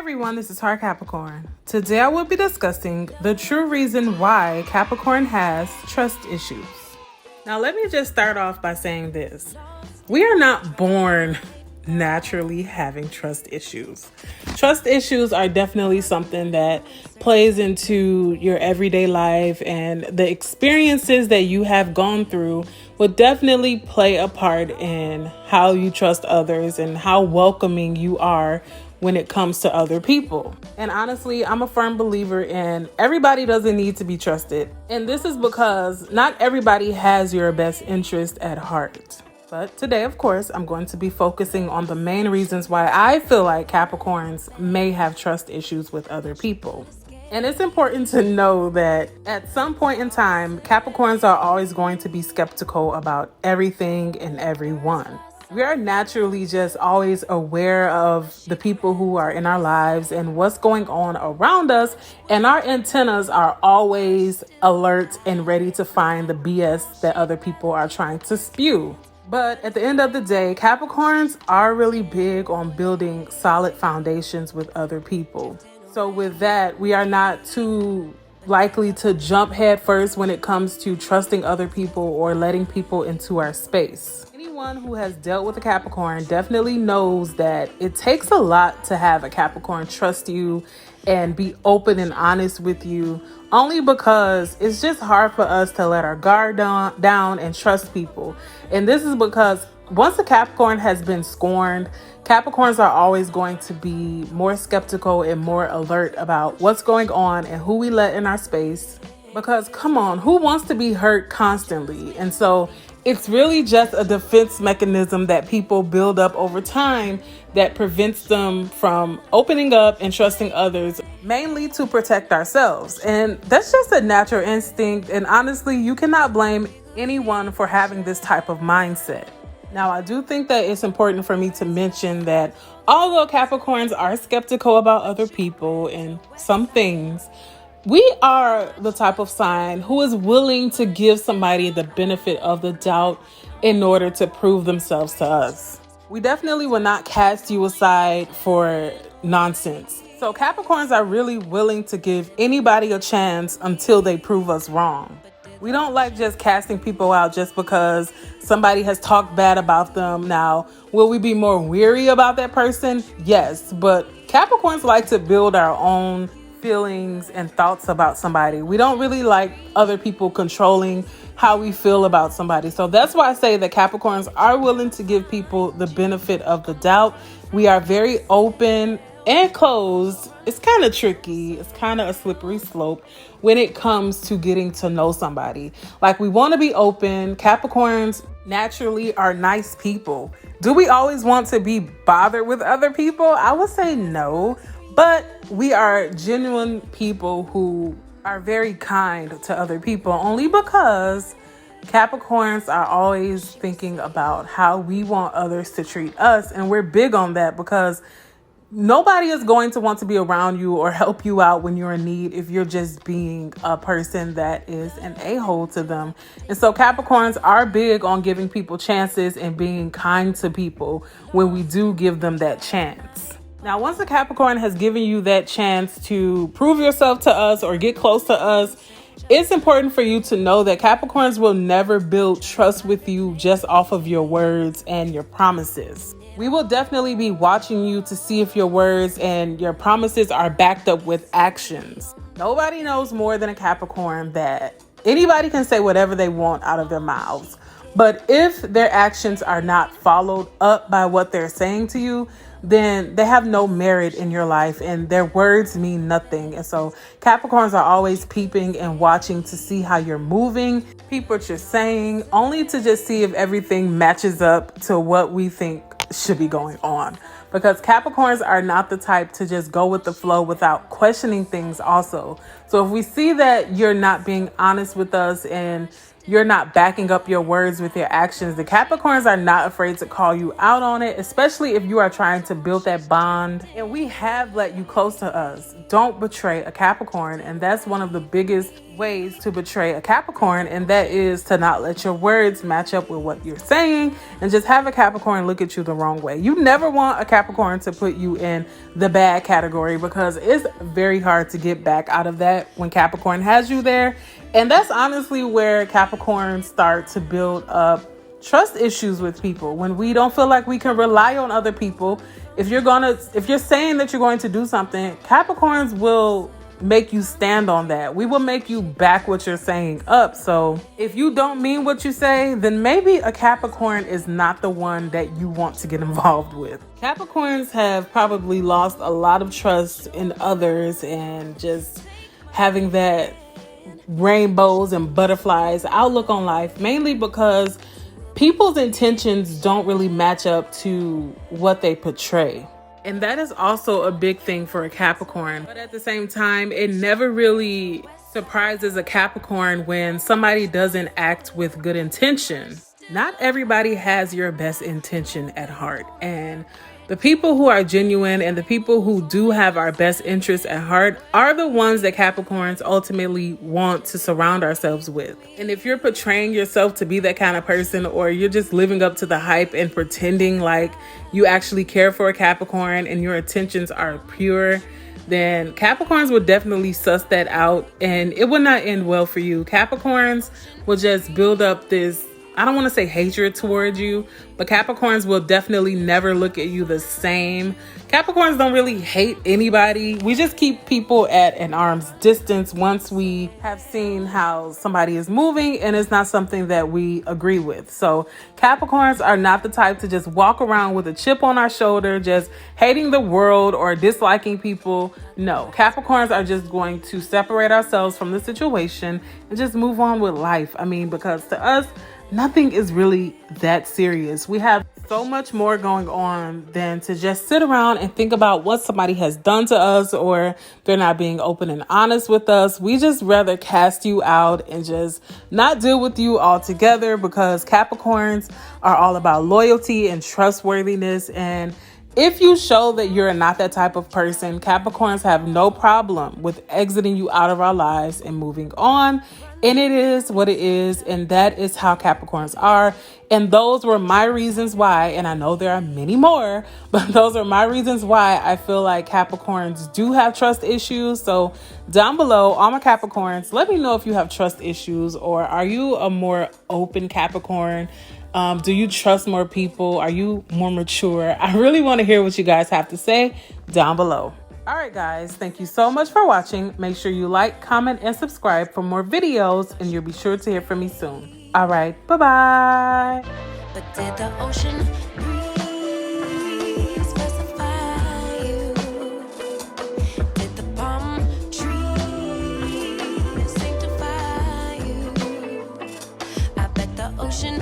Everyone, this is Heart Capricorn. Today I will be discussing the true reason why Capricorn has trust issues. Now let me just start off by saying this. We are not born naturally having trust issues. Trust issues are definitely something that plays into your everyday life, and the experiences that you have gone through will definitely play a part in how you trust others and how welcoming you are when it comes to other people. And honestly, I'm a firm believer in everybody doesn't need to be trusted. And this is because not everybody has your best interest at heart. But today, of course, I'm going to be focusing on the main reasons why I feel like Capricorns may have trust issues with other people. And it's important to know that at some point in time, Capricorns are always going to be skeptical about everything and everyone. We are naturally just always aware of the people who are in our lives and what's going on around us. And our antennas are always alert and ready to find the BS that other people are trying to spew. But at the end of the day, Capricorns are really big on building solid foundations with other people. So with that, we are not too likely to jump head first when it comes to trusting other people or letting people into our space. Anyone who has dealt with a Capricorn definitely knows that it takes a lot to have a Capricorn trust you and be open and honest with you, only because it's just hard for us to let our guard down and trust people. And this is because once a Capricorn has been scorned, Capricorns are always going to be more skeptical and more alert about what's going on and who we let in our space. Because come on, who wants to be hurt constantly? And so it's really just a defense mechanism that people build up over time that prevents them from opening up and trusting others, mainly to protect ourselves. And that's just a natural instinct. And honestly, you cannot blame anyone for having this type of mindset. Now, I do think that it's important for me to mention that although Capricorns are skeptical about other people and some things, we are the type of sign who is willing to give somebody the benefit of the doubt in order to prove themselves to us. We definitely will not cast you aside for nonsense. So Capricorns are really willing to give anybody a chance until they prove us wrong. We don't like just casting people out just because somebody has talked bad about them. Now, will we be more weary about that person? Yes, but Capricorns like to build our own feelings and thoughts about somebody. We don't really like other people controlling how we feel about somebody. So that's why I say that Capricorns are willing to give people the benefit of the doubt. We are very open and closed. It's kind of tricky. It's kind of a slippery slope when it comes to getting to know somebody. Like, we want to be open. Capricorns naturally are nice people. Do we always want to be bothered with other people? I would say no. But we are genuine people who are very kind to other people, only because Capricorns are always thinking about how we want others to treat us. And we're big on that because nobody is going to want to be around you or help you out when you're in need if you're just being a person that is an a-hole to them. And so Capricorns are big on giving people chances and being kind to people when we do give them that chance. Now, once a Capricorn has given you that chance to prove yourself to us or get close to us, it's important for you to know that Capricorns will never build trust with you just off of your words and your promises. We will definitely be watching you to see if your words and your promises are backed up with actions. Nobody knows more than a Capricorn that anybody can say whatever they want out of their mouths. But if their actions are not followed up by what they're saying to you, then they have no merit in your life and their words mean nothing. And so Capricorns are always peeping and watching to see how you're moving, peep what you're saying, only to just see if everything matches up to what we think should be going on. Because Capricorns are not the type to just go with the flow without questioning things also. So if we see that you're not being honest with us and you're not backing up your words with your actions. The Capricorns are not afraid to call you out on it, especially if you are trying to build that bond. And we have let you close to us. Don't betray a Capricorn. And that's one of the biggest ways to betray a Capricorn, and that is to not let your words match up with what you're saying and just have a Capricorn look at you the wrong way. You never want a Capricorn to put you in the bad category, because it's very hard to get back out of that when Capricorn has you there. And that's honestly where Capricorns start to build up trust issues with people, when we don't feel like we can rely on other people. If you're saying that you're going to do something, Capricorns will make you stand on that. We will make you back what you're saying up. So if you don't mean what you say, then maybe a Capricorn is not the one that you want to get involved with. Capricorns have probably lost a lot of trust in others, and just having that rainbows and butterflies outlook on life, mainly because people's intentions don't really match up to what they portray. And that is also a big thing for a Capricorn. But at the same time, it never really surprises a Capricorn when somebody doesn't act with good intention. Not everybody has your best intention at heart. And the people who are genuine and the people who do have our best interests at heart are the ones that Capricorns ultimately want to surround ourselves with. And if you're portraying yourself to be that kind of person, or you're just living up to the hype and pretending like you actually care for a Capricorn and your intentions are pure, then Capricorns will definitely suss that out, and it will not end well for you. Capricorns will just build up this, I don't want to say hatred towards you, but Capricorns will definitely never look at you the same. Capricorns don't really hate anybody. We just keep people at an arm's distance once we have seen how somebody is moving and it's not something that we agree with. So Capricorns are not the type to just walk around with a chip on our shoulder, just hating the world or disliking people. No, Capricorns are just going to separate ourselves from the situation and just move on with life. I mean, because to us, nothing is really that serious. We have so much more going on than to just sit around and think about what somebody has done to us, or they're not being open and honest with us. We just rather cast you out and just not deal with you altogether, because Capricorns are all about loyalty and trustworthiness. And if you show that you're not that type of person, Capricorns have no problem with exiting you out of our lives and moving on. And it is what it is. And that is how Capricorns are. And those were my reasons why, and I know there are many more, but those are my reasons why I feel like Capricorns do have trust issues. So down below, all my Capricorns, let me know if you have trust issues, or are you a more open Capricorn? Do you trust more people? Are you more mature? I really want to hear what you guys have to say down below. All right, guys, thank you so much for watching. Make sure you like, comment, and subscribe for more videos, and you'll be sure to hear from me soon. All right, bye-bye. But did the ocean breeze specify you? Did the palm trees sanctify you? I bet the ocean